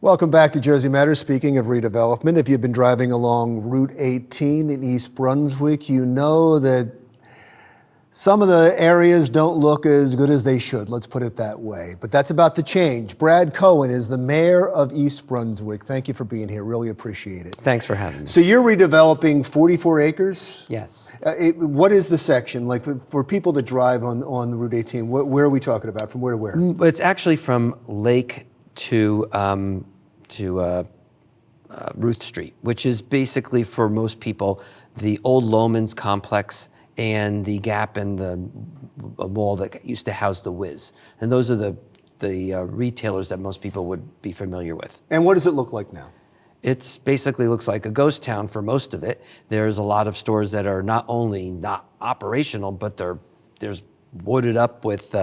Welcome back to Jersey Matters. Speaking of redevelopment, if you've been driving along Route 18 in East Brunswick, you know that some of the areas don't look as good as they should, let's put it that way. But that's about to change. Brad Cohen is the mayor of East Brunswick. Thank you for being here. Really appreciate it. Thanks for having me. So you're redeveloping 44 acres? Yes. What is the section? Like for people that drive on Route 18, where are we talking about? From where to where? It's actually from Lake to Ruth Street, which is basically, for most people, the old Loman's complex and the Gap and the mall that used to house the Wiz. And those are the retailers that most people would be familiar with. And what does it look like now? It basically looks like a ghost town for most of it. There's a lot of stores that are not only not operational, but there's wooded up with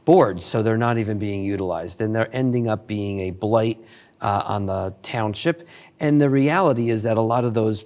boards, so they're not even being utilized. And they're ending up being a blight on the township. And the reality is that a lot of those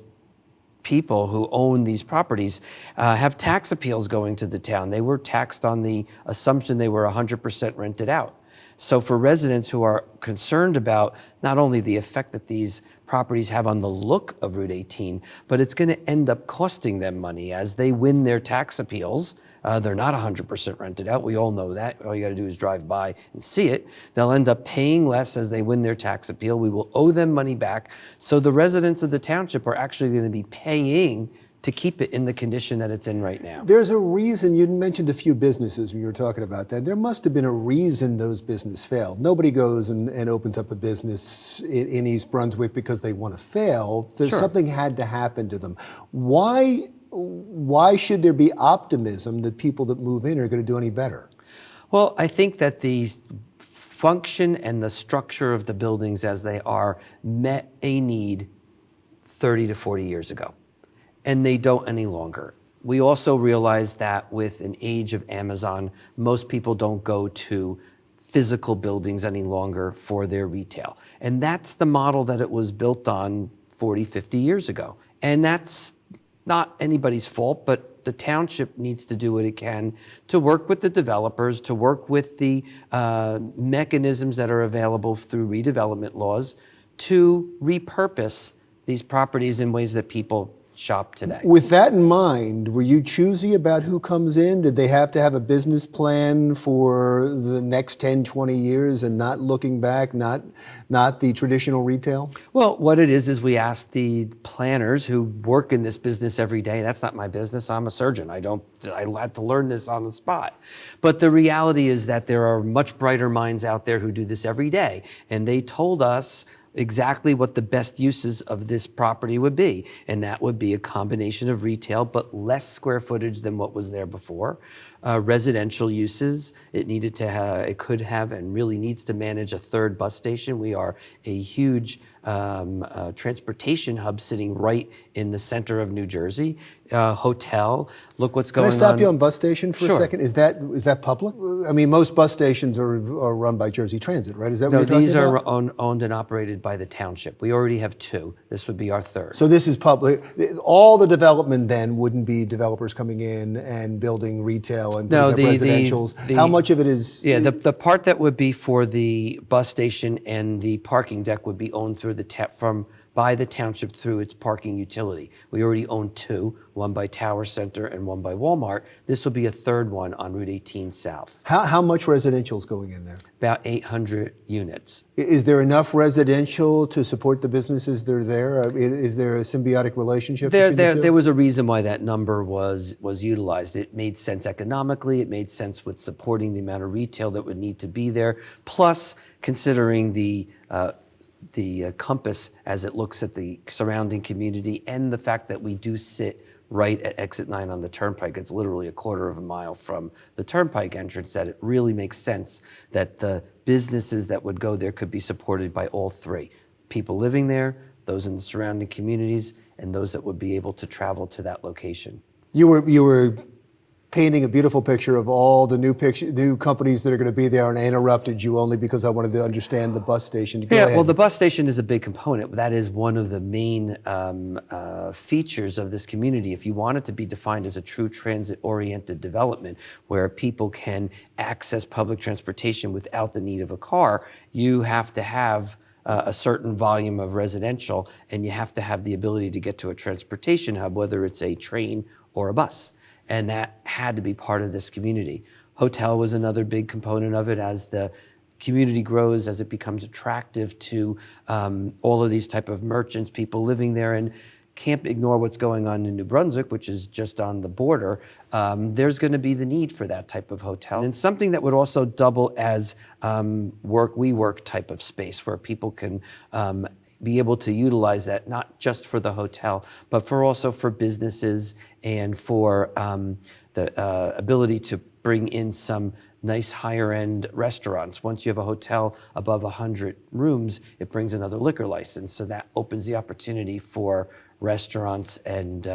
people who own these properties have tax appeals going to the town. They were taxed on the assumption they were 100% rented out. So for residents who are concerned about not only the effect that these properties have on the look of Route 18, but it's going to end up costing them money as they win their tax appeals. They're not 100% rented out. We all know that. All you got to do is drive by and see it. They'll end up paying less as they win their tax appeal. We will owe them money back. So the residents of the township are actually going to be paying to keep it in the condition that it's in right now. There's a reason. You mentioned a few businesses when you were talking about that. There must have been a reason those businesses failed. Nobody goes and opens up a business in East Brunswick because they want to fail. There's Sure. Something had to happen to them. Why should there be optimism that people that move in are going to do any better? Well, I think that the function and the structure of the buildings as they are met a need 30 to 40 years ago, and they don't any longer. We also realize that with an age of Amazon, most people don't go to physical buildings any longer for their retail. And that's the model that it was built on 40, 50 years ago. And that's not anybody's fault, but the township needs to do what it can to work with the developers, to work with the mechanisms that are available through redevelopment laws to repurpose these properties in ways that people shop today. With that in mind, were you choosy about who comes in? Did they have to have a business plan for the next 10, 20 years and not looking back, not the traditional retail? Well, what it is we ask the planners who work in this business every day. That's not my business. I'm a surgeon. I had to learn this on the spot. But the reality is that there are much brighter minds out there who do this every day. And they told us exactly what the best uses of this property would be. And that would be a combination of retail, but less square footage than what was there before. Residential uses, it could have and really needs to manage a third bus station. We are a huge transportation hub sitting right in the center of New Jersey. Hotel, look what's going on. Can I stop you on bus station for Sure. a second? Is that public? I mean, most bus stations are run by Jersey Transit, right? Is that what you're talking about? No, these are owned and operated by the township. We already have two. This would be our third. So this is public. All the development then wouldn't be developers coming in and building retail and putting up residentials. How much of it is? Yeah, the part that would be for the bus station and the parking deck would be owned through by the township through its parking utility. We already own two, one by Tower Center and one by Walmart. This will be a third one on Route 18 South. How much residential is going in there? About 800 units. Is there enough residential to support the businesses that are there? Is there a symbiotic relationship between the two? There was a reason why that number was utilized. It made sense economically. It made sense with supporting the amount of retail that would need to be there, plus considering the compass as it looks at the surrounding community and the fact that we do sit right at exit 9 on the turnpike. It's literally a quarter of a mile from the turnpike entrance, that it really makes sense that the businesses that would go there could be supported by all three. People living there, those in the surrounding communities, and those that would be able to travel to that location. You were painting a beautiful picture of all the new companies that are going to be there, and I interrupted you only because I wanted to understand the bus station. Go ahead. Well, the bus station is a big component. That is one of the main features of this community. If you want it to be defined as a true transit-oriented development where people can access public transportation without the need of a car, you have to have a certain volume of residential, and you have to have the ability to get to a transportation hub, whether it's a train or a bus. And that had to be part of this community. Hotel was another big component of it. As the community grows, as it becomes attractive to all of these type of merchants, people living there, and can't ignore what's going on in New Brunswick, which is just on the border. There's going to be the need for that type of hotel, and something that would also double as WeWork type of space, where people can be able to utilize that, not just for the hotel, but for also for businesses and for the ability to bring in some nice higher-end restaurants. Once you have a hotel above 100 rooms, it brings another liquor license, so that opens the opportunity for restaurants, and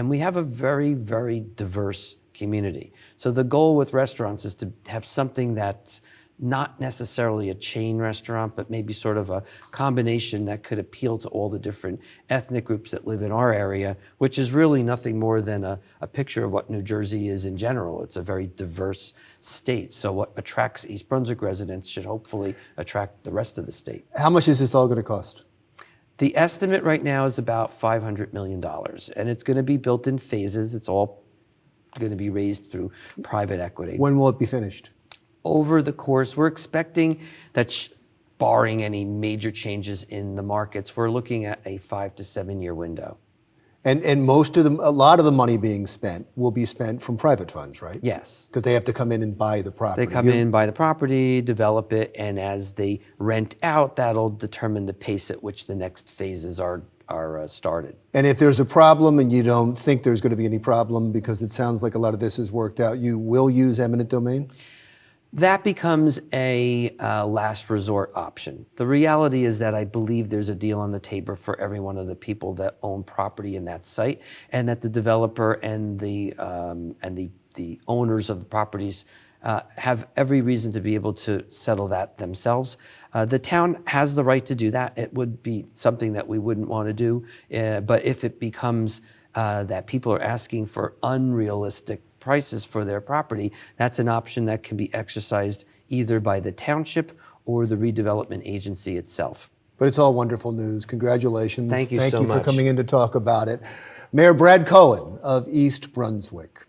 we have a very, very diverse community. So the goal with restaurants is to have something that's not necessarily a chain restaurant, but maybe sort of a combination that could appeal to all the different ethnic groups that live in our area, which is really nothing more than a picture of what New Jersey is in general. It's a very diverse state. So what attracts East Brunswick residents should hopefully attract the rest of the state. How much is this all going to cost? The estimate right now is about $500 million, and it's going to be built in phases. It's all going to be raised through private equity. When will it be finished? Over the course, we're expecting that, barring any major changes in the markets, we're looking at a 5 to 7 year window. And a lot of the money being spent will be spent from private funds, right? Yes. Because they have to come in and buy the property. They come in, buy the property, develop it, and as they rent out, that'll determine the pace at which the next phases are started. And if there's a problem and you don't think there's going to be any problem, because it sounds like a lot of this is worked out, you will use eminent domain? That becomes a last resort option. The reality is that I believe there's a deal on the table for every one of the people that own property in that site, and that the developer and the owners of the properties have every reason to be able to settle that themselves. The town has the right to do that. It would be something that we wouldn't want to do, but if it becomes that people are asking for unrealistic prices for their property, that's an option that can be exercised either by the township or the redevelopment agency itself. But it's all wonderful news. Congratulations. Thank you so much. Thank you for coming in to talk about it. Mayor Brad Cohen of East Brunswick.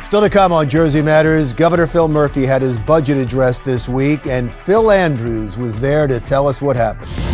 Still to come on Jersey Matters, Governor Phil Murphy had his budget address this week, and Phil Andrews was there to tell us what happened.